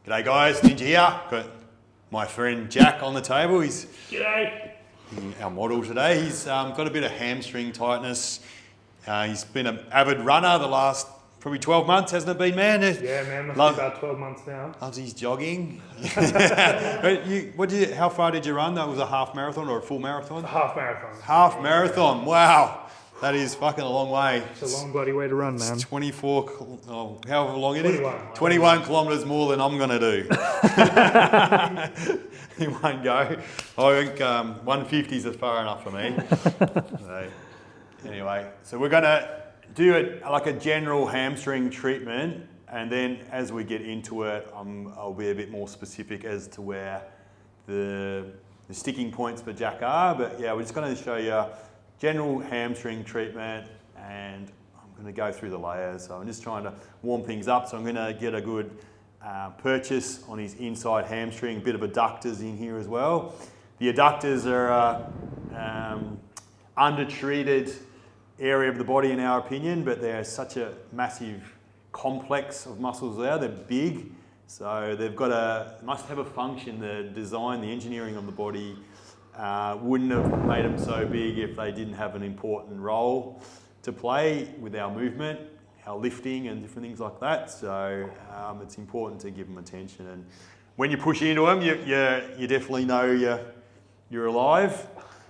G'day guys, Ninja here. Got my friend Jack on the table. He's G'day. our model today. He's got a bit of hamstring tightness. He's been an avid runner the last probably 12 months, hasn't it been, man? Yeah, man, must be about 12 months now. Loves his jogging. How far did you run? That was a half marathon or a full marathon? A half marathon. Half marathon, wow. That is fucking a long way. It's a long bloody way to run, man. It's 24, however long it is. 21 kilometres more than I'm going to do. In one go. I think 150 is far enough for me. So we're going to do it like a general hamstring treatment, and then as we get into it, I'll be a bit more specific as to where the sticking points for Jack are. But yeah, we're just going to show you general hamstring treatment, and I'm going to go through the layers. So I'm just trying to warm things up. So I'm going to get a good purchase on his inside hamstring, a bit of adductors in here as well. The adductors are undertreated area of the body in our opinion, but they're such a massive complex of muscles there. They're big, so they've got must have a function. The design, the engineering of the body wouldn't have made them so big if they didn't have an important role to play with our movement, our lifting and different things like that. So it's important to give them attention. And when you push into them, you definitely know you're alive.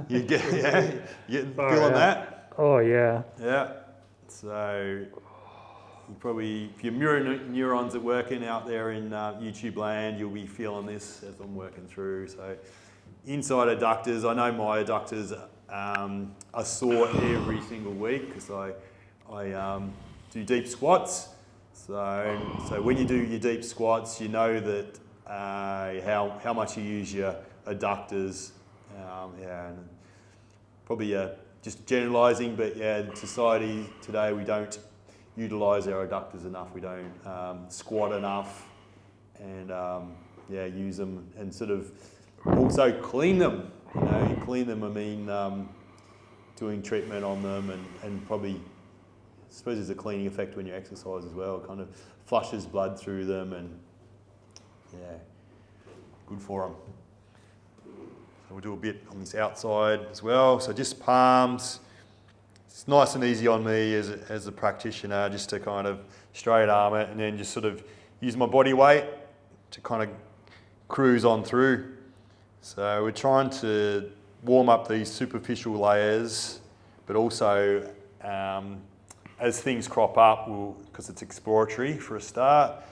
You get feeling that. Oh yeah. Yeah. So you probably, if your mirror neurons are working out there in YouTube land, you'll be feeling this as I'm working through. So inside adductors, I know my adductors are sore every single week because I do deep squats. So when you do your deep squats, you know that how much you use your adductors. And probably just generalising, but yeah, in society today we don't utilise our adductors enough. We don't squat enough, and use them and sort of also clean them. You know, clean them. I mean, doing treatment on them, and probably, I suppose there's a cleaning effect when you exercise as well. It kind of flushes blood through them, and good for them. So we'll do a bit on this outside as well. So just palms. It's nice and easy on me as a practitioner, just to kind of straight arm it, and then just sort of use my body weight to kind of cruise on through. So we're trying to warm up these superficial layers, but also as things crop up, because it's exploratory for a start,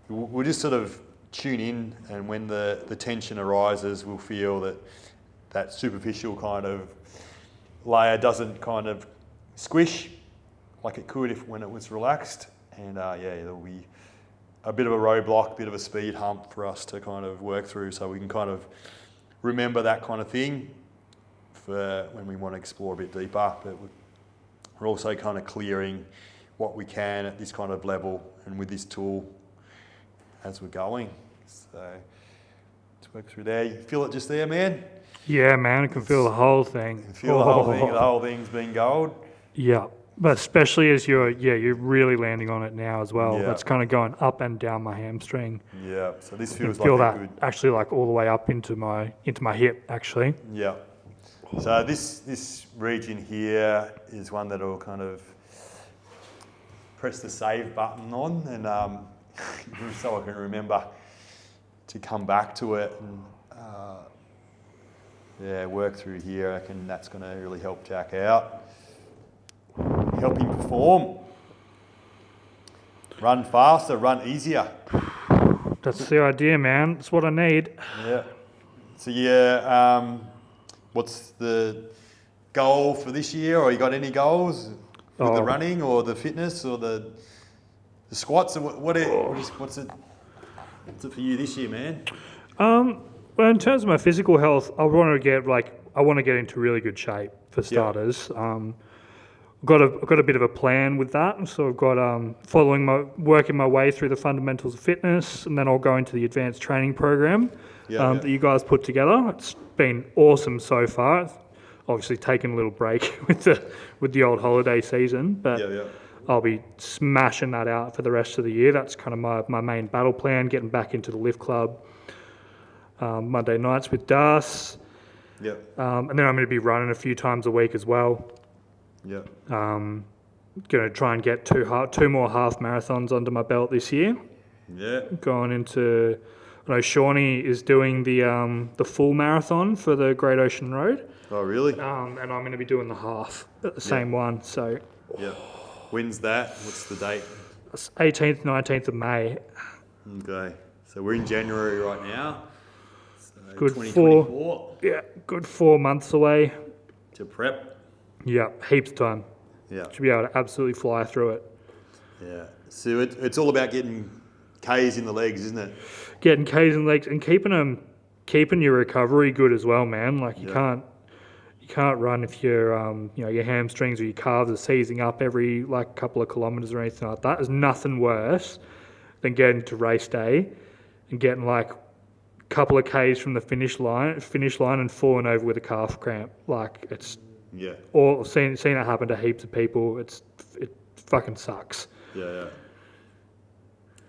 we'll just sort of tune in, and when the tension arises, we'll feel that superficial kind of layer doesn't kind of squish like it could when it was relaxed. And there'll be a bit of a roadblock, a bit of a speed hump for us to kind of work through, so we can kind of remember that kind of thing for when we want to explore a bit deeper. But we're also kind of clearing what we can at this kind of level and with this tool as we're going. So let's work through there. You feel it just there, man? Yeah, man, I can feel the whole thing. You can feel the whole thing. The whole thing's been gold. Yeah, but especially as you're really landing on it now as well. Yeah. It's kind of going up and down my hamstring. Yeah, so this I feels can feel like that good. actually, like all the way up into my hip actually. Yeah. So this region here is one that I'll kind of press the save button on, and so I can remember to come back to it and work through here. I reckon that's going to really help Jack out, help him perform, run faster, run easier. That's the idea, man. That's what I need. Yeah. So what's the goal for this year, or you got any goals with the running or the fitness or the squats? What's it for you this year, man? Well, in terms of my physical health, I want to get into really good shape for starters. I've got a bit of a plan with that, so I've got working my way through the fundamentals of fitness, and then I'll go into the advanced training program that you guys put together. It's been awesome so far. Obviously, taking a little break with the old holiday season, but I'll be smashing that out for the rest of the year. That's kind of my main battle plan, getting back into the lift club Monday nights with Das. Yep. And then I'm going to be running a few times a week as well. Yep. Going to try and get two more half marathons under my belt this year. Yeah. Going into, I know Shawnee is doing the full marathon for the Great Ocean Road. Oh, really? And I'm going to be doing the half at the same one. So Yeah. When's that? What's the date? it's 18th, 19th of May. Okay. So we're in January right now. So Good 2024 good 4 months away. to prep. Yeah, heaps of time. Yeah. Should be able to absolutely fly through it. Yeah. So it's all about getting K's in the legs, isn't it? Getting K's in legs and keeping your recovery good as well, man. Like you can't run if your your hamstrings or your calves are seizing up every like couple of kilometers or anything like that. There's nothing worse than getting to race day and getting like a couple of K's from the finish line and falling over with a calf cramp. Like it's all seen it happen to heaps of people. It fucking sucks. Yeah.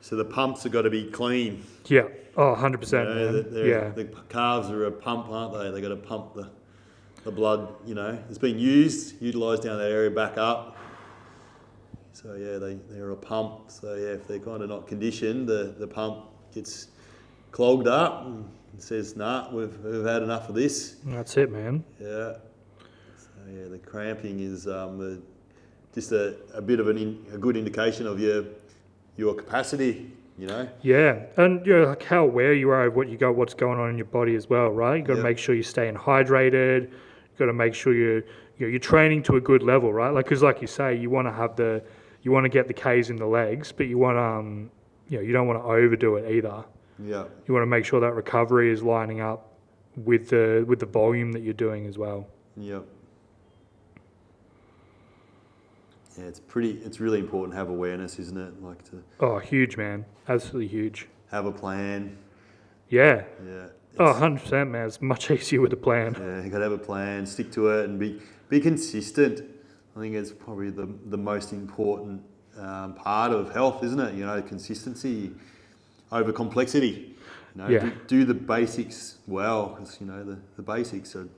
So the pumps have got to be clean. Yeah. Oh, 100%. The calves are a pump, aren't they? They've got to pump the blood, it's being utilised down that area back up. So they're a pump. So if they're kind of not conditioned, the pump gets clogged up and says, nah, we've had enough of this. That's it, man. Yeah. So the cramping is just a bit of a good indication of your capacity, Yeah, and like how aware you are of what's going on in your body as well, right? You got to make sure you're staying hydrated. You got to make sure you're training to a good level, right? Like because like you say, you want to get the K's in the legs, but you want you don't want to overdo it either. Yeah. You want to make sure that recovery is lining up with the volume that you're doing as well. Yep. Yeah, it's really important to have awareness, isn't it? Oh, huge, man. Absolutely huge. Have a plan. Yeah. Yeah. Oh, 100%, man. It's much easier with a plan. Yeah, you got to have a plan, stick to it, and be consistent. I think it's probably the most important part of health, isn't it? Consistency over complexity. Do the basics well, because the basics are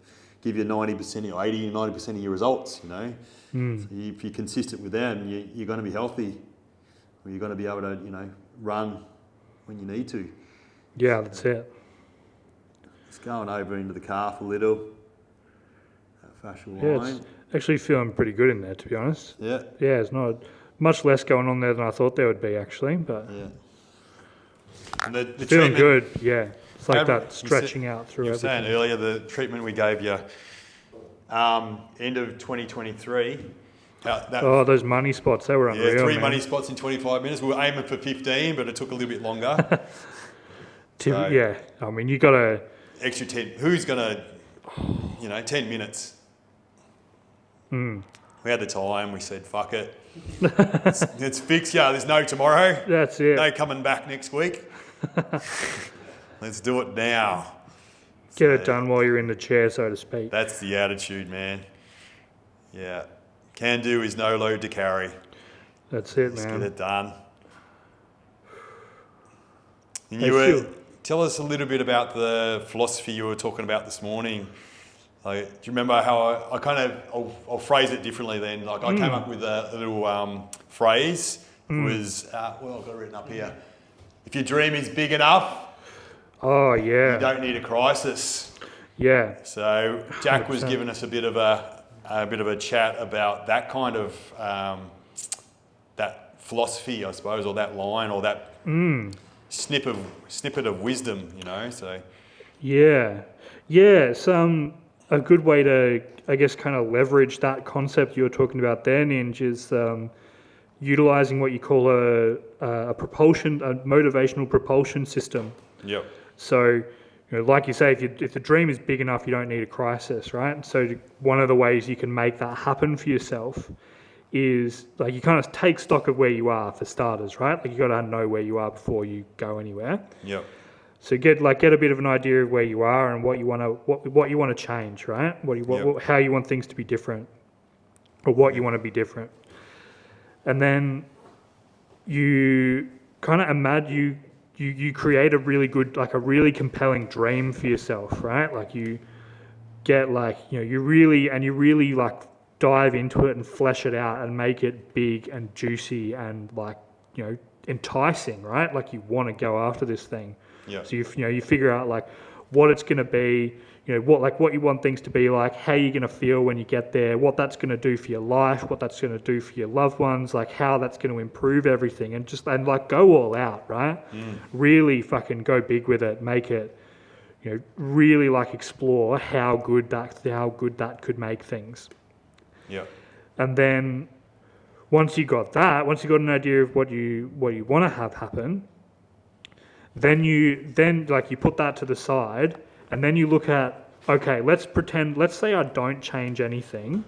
give you 90% or 80 or 90% of your results. So if you're consistent with them, you're going to be healthy, or you're going to be able to run when you need to. Yeah, that's it. It's going over into the calf a little. That fascial line. It's actually feeling pretty good in there, to be honest. Yeah. Yeah, it's not much less going on there than I thought there would be, actually. But yeah. And the feeling good. Yeah, it's like that stretching out through everything. You were saying earlier the treatment we gave you end of 2023. Those money spots, they were unreal. Yeah, 3 money spots in 25 minutes. We were aiming for 15, but it took a little bit longer. Yeah, I mean, you got to... Extra 10. Who's going to, 10 minutes. We had the time. We said, fuck it. It's fixed. Yeah, there's no tomorrow. That's it. No coming back next week. Let's do it now. Get it done while you're in the chair, so to speak. That's the attitude, man. Yeah. Can do is no load to carry. That's it, Let's man. get it done. And tell us a little bit about the philosophy you were talking about this morning. Do you remember how I kind of, I'll phrase it differently then. I came up with a little phrase. It was, I've got it written up here. If your dream is big enough, oh yeah, you don't need a crisis. Yeah. So Jack 100%. was giving us a bit of a chat about that kind of that philosophy, I suppose, or that line, or that snippet of wisdom, So yeah, it's a good way to, I guess, kind of leverage that concept you were talking about there, Ninj, is utilizing what you call a motivational propulsion system. Yep. So, like you say, if the dream is big enough, you don't need a crisis, right? So one of the ways you can make that happen for yourself is like you kind of take stock of where you are for starters, right? Like you got to know where you are before you go anywhere. Yep. So get a bit of an idea of where you are and what you want to change, right? How you want things to be different, or what you want to be different. And then you kind of imagine you create a really good, like a really compelling dream for yourself, right? Like you get like, you really like dive into it and flesh it out and make it big and juicy and like, enticing, right? Like you want to go after this thing. Yeah. So you figure out like what it's going to be, what you want things to be like, how you're going to feel when you get there, what that's going to do for your life, what that's going to do for your loved ones, like how that's going to improve everything, and like go all out, right? Really fucking go big with it, make it, really like explore how good that could make things. Yeah. And then once you got an idea of what you want to have happen, then you put that to the side, and then you look at, okay, let's say I don't change anything,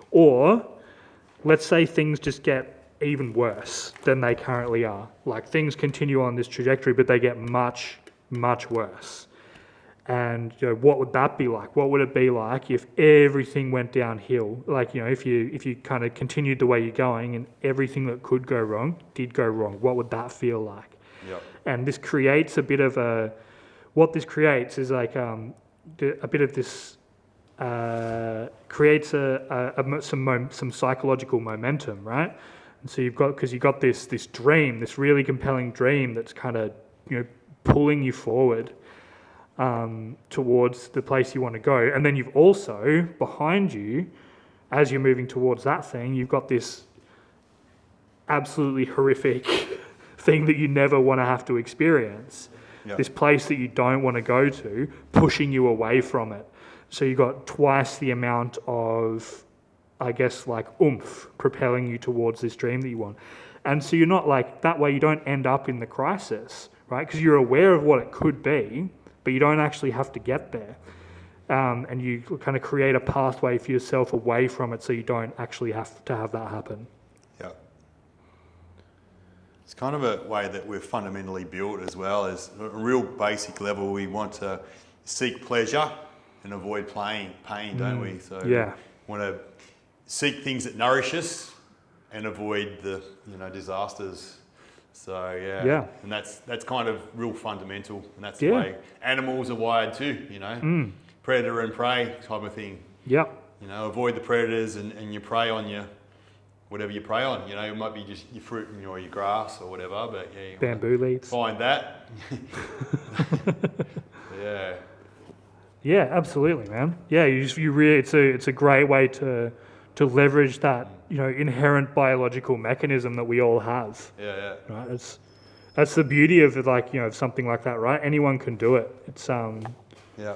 or let's say things just get even worse than they currently are. Like things continue on this trajectory, but they get much, much worse. And what would that be like? What would it be like if everything went downhill? Like, if you kind of continued the way you're going and everything that could go wrong did go wrong, what would that feel like? Yep. And this creates a bit of what this creates is like a bit of this, creates some psychological momentum, right? And so you've got this dream, this really compelling dream that's kind of, pulling you forward towards the place you want to go. And then you've also, behind you, as you're moving towards that thing, you've got this absolutely horrific thing that you never want to have to experience. Yep. This place that you don't want to go to, pushing you away from it. So you've got twice the amount of, I guess, like oomph propelling you towards this dream that you want. And so you're not like, that way you don't end up in the crisis, right? Because you're aware of what it could be, but you don't actually have to get there. And you kind of create a pathway for yourself away from it so you don't actually have to have that happen. Yeah. It's kind of a way that we're fundamentally built as well. As a real basic level, we want to seek pleasure and avoid pain, don't we? So yeah. We want to seek things that nourish us and avoid the disasters. So yeah, and that's kind of real fundamental, and that's the way animals are wired too. Predator and prey type of thing. Yeah. Avoid the predators and you prey on whatever you prey on. It might be just your fruit and your grass or whatever, but yeah, bamboo leaves. Find that. Yeah. Yeah, absolutely, man. Yeah, you really it's a great way to leverage that inherent biological mechanism that we all have. Yeah. Right. That's the beauty of of something like that, right? Anyone can do it. It's Yeah.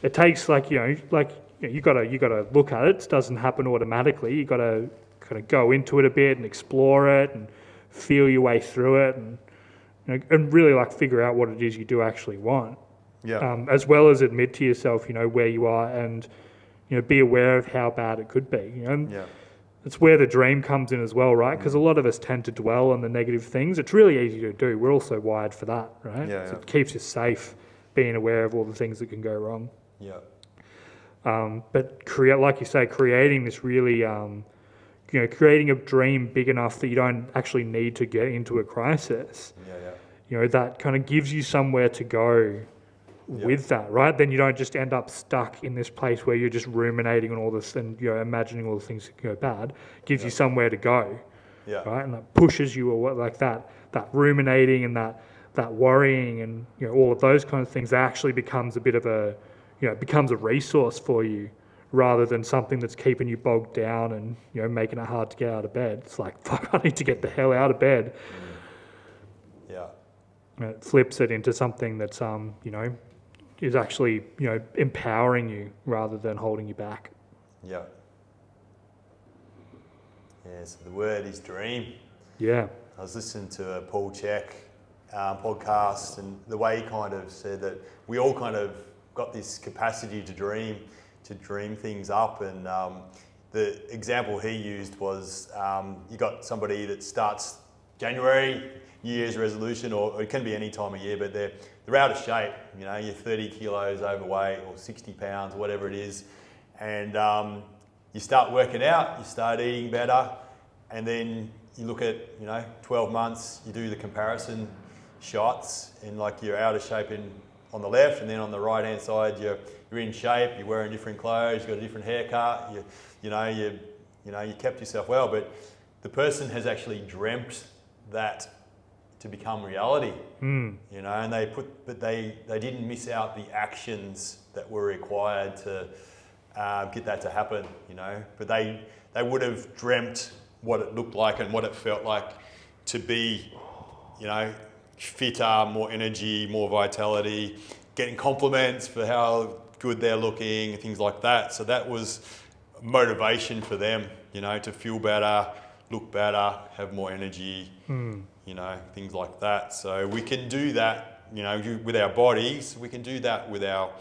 It takes you gotta look at it. It doesn't happen automatically. You gotta kind of go into it a bit and explore it and feel your way through it and really figure out what it is you do actually want. Yeah. As well as admit to yourself, where you are and be aware of how bad it could be. Yeah. It's where the dream comes in as well, right? Because a lot of us tend to dwell on the negative things. It's really easy to do. We're also wired for that, right? Yeah. So it keeps you safe, being aware of all the things that can go wrong. Yeah. But creating this really, creating a dream big enough that you don't actually need to get into a crisis. Yeah. That kind of gives you somewhere to go with that, right? Then you don't just end up stuck in this place where you're just ruminating on all this and imagining all the things that can go bad. Gives you somewhere to go, right? And that pushes you away, that ruminating and that worrying and all of those kind of things actually becomes a bit of a it becomes a resource for you rather than something that's keeping you bogged down and making it hard to get out of bed. It's like, fuck, I need to get the hell out of bed. Yeah. And it flips it into something that's is actually empowering you rather than holding you back. Yeah. Yeah, so the word is dream. Yeah. I was listening to a Paul Chek podcast, and the way he kind of said that we all kind of got this capacity to dream things up, and the example he used was you got somebody that starts January, New Year's resolution, or it can be any time of year, but they're out of shape. You're 30 kilos overweight or 60 pounds, whatever it is, and you start working out, you start eating better, and then you look at, 12 months, you do the comparison shots, and like you're out of shape on the left, and then on the right hand side you're in shape, you're wearing different clothes, you've got a different haircut, you kept yourself well, but the person has actually dreamt that to become reality, and they didn't miss out the actions that were required to get that to happen, but they would have dreamt what it looked like and what it felt like to be, fitter, more energy, more vitality, getting compliments for how good they're looking, things like that. So that was motivation for them, to feel better, look better, have more energy, things like that. So we can do that, with our bodies. We can do that with our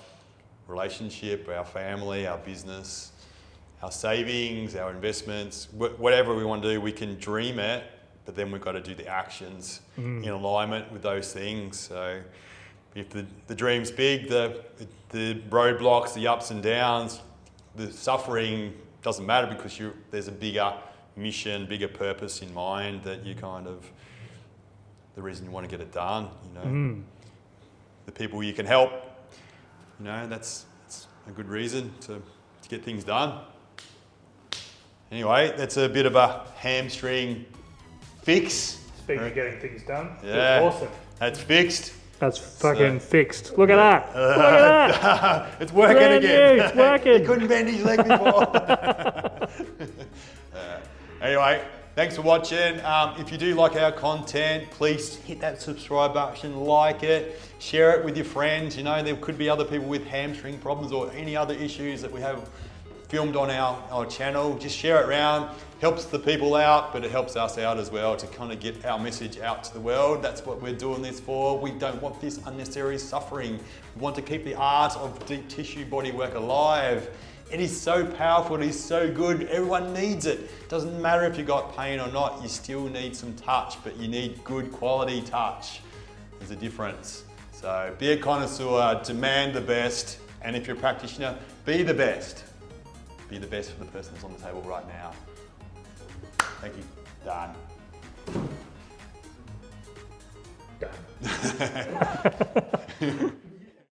relationship, our family, our business, our savings, our investments, whatever we want to do, we can dream it, but then we've got to do the actions in alignment with those things. So if the dream's big, the roadblocks, the ups and downs, the suffering doesn't matter, because there's a bigger mission, bigger purpose in mind that you the reason you want to get it done, The people you can help, that's a good reason to get things done. Anyway, that's a bit of a hamstring fix. Speaking of getting things done, yeah, that's awesome. That's fixed. That's fucking fixed. Look at that. Look at that. It's working Brand again. new, it's working. He couldn't bend his leg before. Anyway, thanks for watching. If you do like our content, please hit that subscribe button, like it, share it with your friends. There could be other people with hamstring problems or any other issues that we have filmed on our channel. Just share it around. Helps the people out, but it helps us out as well to kind of get our message out to the world. That's what we're doing this for. We don't want this unnecessary suffering. We want to keep the art of deep tissue bodywork alive. It is so powerful, it is so good, everyone needs it. Doesn't matter if you got pain or not, you still need some touch, but you need good quality touch. There's a difference. So be a connoisseur, demand the best, and if you're a practitioner, be the best. Be the best for the person that's on the table right now. Thank you. Done. Done.